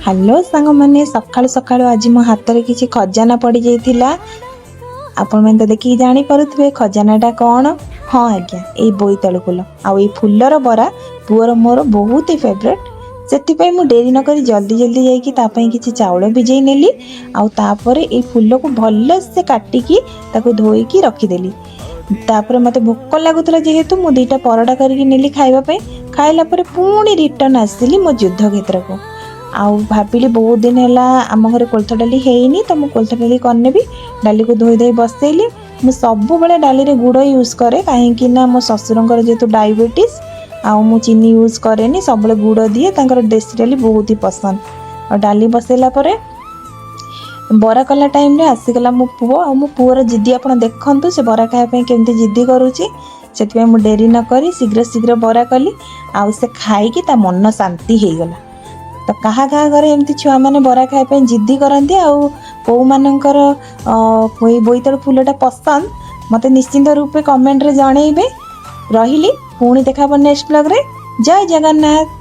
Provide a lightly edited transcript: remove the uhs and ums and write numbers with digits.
Hello सांग मैंने सकाळु सकाळु आज मो हाथ में किसी खजाना पड़ जाइथिला। आपण मैंने तो देखिए जानी पारुथिबे खजानाटा कौन। हाँ आज्ञा ये बोईतालु फूल आउ फूलर बरा पुअर मोर बहुत ही फेवरेट। से मु डेरी नक जल्दी जल्दी जाकि किसी चाउल भिजई नेली आउे ये फूल को भल से काटिकी ताको धोईकी रखीदेली। तापर मत भोक लगुला जेहेतु मु दुईटा परोटा करके नेली खाइबा खाइला पुणी रिटर्न आसिली मो युद्ध क्षेत्र को। आउ भाविली बहुत दिन है आम घर कोल्थ डाली है तो मुझे कोल्थ डाली करने डाली को धोई धोई बसैली। मुझे सब बेले डाली रे गुड़ यूज करे कहीं मो ससुर जेहेतु डायबिटीज आउ मु चीनी यूज करे सब गुड़ दिए देसी डाली बहुत ही पसंद। और डाली बसैला बरा कला टाइम रे आसीगला मो पुओ आ मो पुओर जिद्दी आप देखु से बरा खायापी केमती जिद्दी करुच्ची से मु डेरी न करी शीघ्र शीघ्र बरा कली आउ से खाई ता मन शांति हो गला। तो कहा घर एमती छुआ मैंने बरा खायापी जिद्दी करती आउ कौ मानकर बोईतालु फूलटा पसंद मत निश्चिंत रूपे कमेंट रे जनइबे। रही पुणी देखा नेक्स्ट ब्लॉग रे। जय जगन्नाथ।